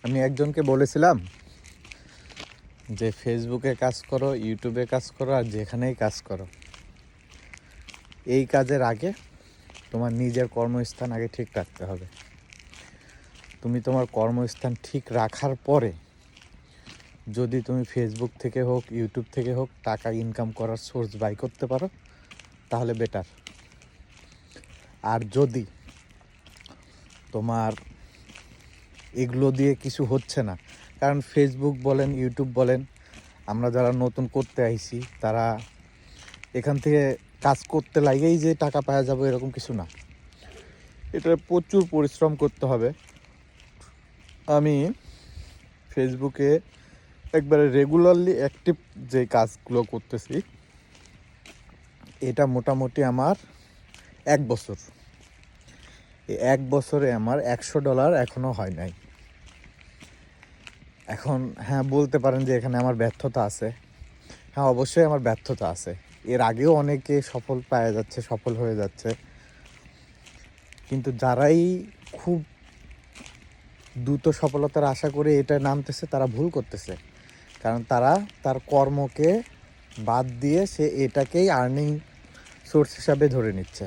আমি একজনকে বলেছিলাম যে ফেসবুকে কাজ করো, ইউটিউবে কাজ করো, আর যেখানেই কাজ করো, এই কাজের আগে তোমার নিজের কর্মস্থান আগে ঠিক রাখতে হবে। তুমি তোমার কর্মস্থান ঠিক রাখার পরে যদি তুমি ফেসবুক থেকে হোক, ইউটিউব থেকে হোক টাকা ইনকাম করার সোর্স বাই করতে পারো তাহলে বেটার। আর যদি তোমার এগুলো দিয়ে কিছু হচ্ছে না, কারণ ফেসবুক বলেন, ইউটিউব বলেন, আমরা যারা নতুন করতে আইছি তারা এখান থেকে কাজ করতে লাগেই যে টাকা পাওয়া যাবে এরকম কিছু না, এটা প্রচুর পরিশ্রম করতে হবে। আমি ফেসবুকে একবারে রেগুলারলি অ্যাক্টিভ যে কাজগুলো করতেছি, এটা মোটামুটি আমার 1 বছর। এই 1 বছরে আমার $100 এখনও হয় নাই। এখন হ্যাঁ বলতে পারেন যে এখানে আমার ব্যর্থতা আছে। হ্যাঁ, অবশ্যই আমার ব্যর্থতা আছে। এর আগেও অনেকে সফল পাওয়া যাচ্ছে, সফল হয়ে যাচ্ছে, কিন্তু যারাই খুব দ্রুত সফলতার আশা করে এটা নামতেছে তারা ভুল করতেছে। কারণ তারা তার কর্মকে বাদ দিয়ে সে এটাকেই আর্নিং সোর্স হিসাবে ধরে নিচ্ছে।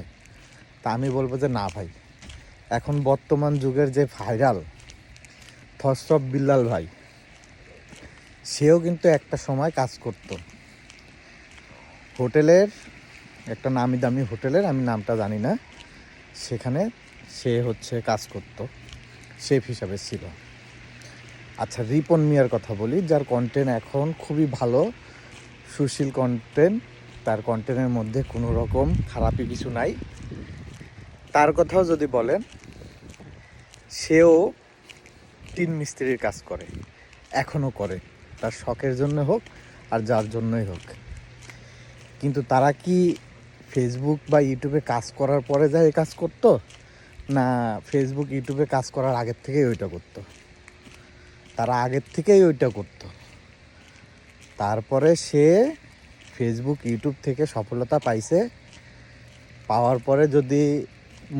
তা আমি বলবো যে না ভাই, এখন বর্তমান যুগের যে ভাইরাল থসব বিল্লাল ভাই, সেও কিন্তু একটা সময় কাজ করত হোটেলের, একটা নামি দামি হোটেলের, আমি নামটা জানি না, সেখানে সে কাজ করত, শেফ হিসাবে ছিল। আচ্ছা, রিপন মিয়ার কথা বলি, যার কন্টেন্ট এখন খুবই ভালো, সুশীল কন্টেন্ট, তার কন্টেন্টের মধ্যে কোনো রকম খারাপই কিছু নাই। তার কথাও যদি বলেন, সেও টিন মিস্ত্রির কাজ করে, এখনও করে, তার শখের জন্য হোক আর যার জন্যই হোক। কিন্তু তারা কি ফেসবুক বা ইউটিউবে কাজ করার পরে যায় কাজ করতো, না ফেসবুক ইউটিউবে কাজ করার আগের থেকেই ওইটা করতো? তারা আগের থেকেই ওইটা করতো। তারপরে সে ফেসবুক ইউটিউব থেকে সফলতা পাইছে, পাওয়ার পরে যদি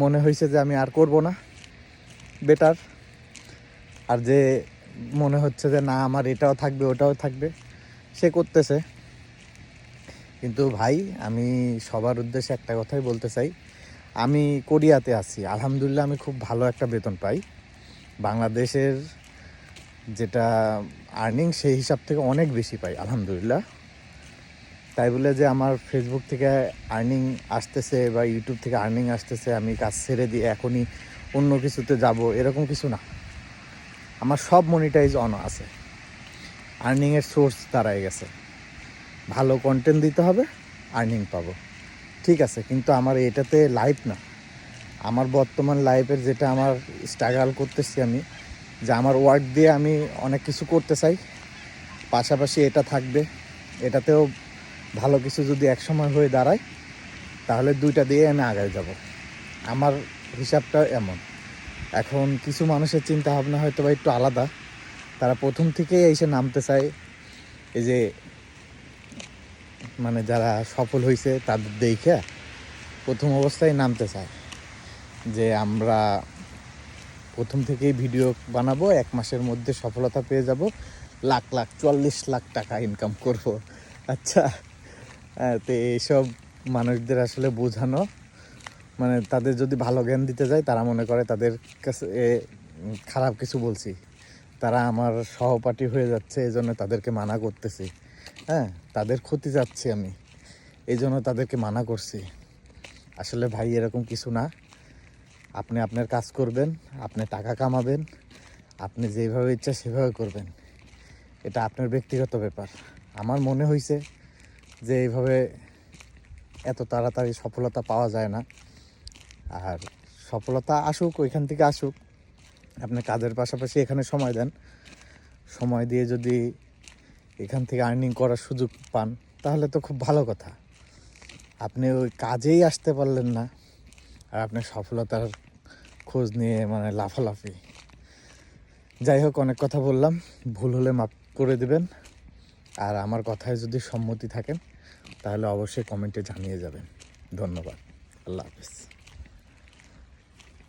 মনে হয়েছে যে আমি আর করব না, বেটার। আর যে মনে হচ্ছে যে না আমার এটাও থাকবে ওটাও থাকবে, সে করতেছে। কিন্তু ভাই, আমি সবার উদ্দেশ্যে একটা কথাই বলতে চাই, আমি কোরিয়াতে আছি, আলহামদুলিল্লাহ আমি খুব ভালো একটা বেতন পাই, বাংলাদেশের যেটা আর্নিং সেই হিসাব থেকে অনেক বেশি পাই আলহামদুলিল্লাহ। তাই বলে যে আমার ফেসবুক থেকে আর্নিং আসতেছে বা ইউটিউব থেকে আর্নিং আসতেছে আমি কাজ ছেড়ে দিয়ে এখনই অন্য কিছুতে যাব, এরকম কিছু না। আমার সব মনিটাইজ অন আছে, আর্নিংয়ের সোর্স দাঁড়ায় গেছে। ভালো কন্টেন্ট দিতে হবে, আর্নিং পাবো, ঠিক আছে। কিন্তু আমার এটাতে লাইফ না, আমার বর্তমান লাইফের যেটা আমার স্ট্রাগল করতেছি আমি, যে আমার ওয়ার্ক দিয়ে আমি অনেক কিছু করতে চাই, পাশাপাশি এটা থাকবে, এটাতেও ভালো কিছু যদি একসময় হয়ে দাঁড়ায় তাহলে দুইটা দিয়ে আমি আগায় যাব। আমার হিসাবটা এমন। এখন কিছু মানুষের চিন্তা ভাবনা হয়তো বা একটু আলাদা, তারা প্রথম থেকেই এসে নামতে চায়, এই যে মানে যারা সফল হয়েছে তাদের দেখে প্রথম অবস্থায় নামতে চায় যে আমরা প্রথম থেকেই ভিডিও বানাবো, 1 মাসের মধ্যে সফলতা পেয়ে যাব, লাখ লাখ 40 লাখ টাকা ইনকাম করব। আচ্ছা, তো এইসব মানুষদের আসলে বোঝানো, মানে তাদের যদি ভালো জ্ঞান দিতে যায় তারা মনে করে তাদের কাছে খারাপ কিছু বলছি, তারা আমার সহপাঠী হয়ে যাচ্ছে, এই জন্য তাদেরকে মানা করতেছি। হ্যাঁ, তাদের ক্ষতি যাচ্ছে আমি, এই জন্য তাদেরকে মানা করছি। আসলে ভাই এরকম কিছু না। আপনি আপনার কাজ করবেন, আপনি টাকা কামাবেন, আপনি যেভাবে ইচ্ছা সেভাবে করবেন, এটা আপনার ব্যক্তিগত ব্যাপার। আমার মনে হয়েছে যে এইভাবে এত তাড়াতাড়ি সফলতা পাওয়া যায় না। আর সফলতা আসুক, ওইখান থেকে আসুক, আপনি কাজের পাশাপাশি এখানে সময় দেন, সময় দিয়ে যদি এখান থেকে আর্নিং করার সুযোগ পান তাহলে তো খুব ভালো কথা। আপনি ওই কাজেই আসতে পারলেন না আর আপনি সফলতার খোঁজ নিয়ে মানে লাফালাফি। যাই হোক, অনেক কথা বললাম, ভুল হলে মাফ করে দেবেন। আর আমার কথায় যদি সম্মতি থাকেন তাহলে অবশ্যই কমেন্টে জানিয়ে যাবেন। ধন্যবাদ। আল্লাহ হাফেজ।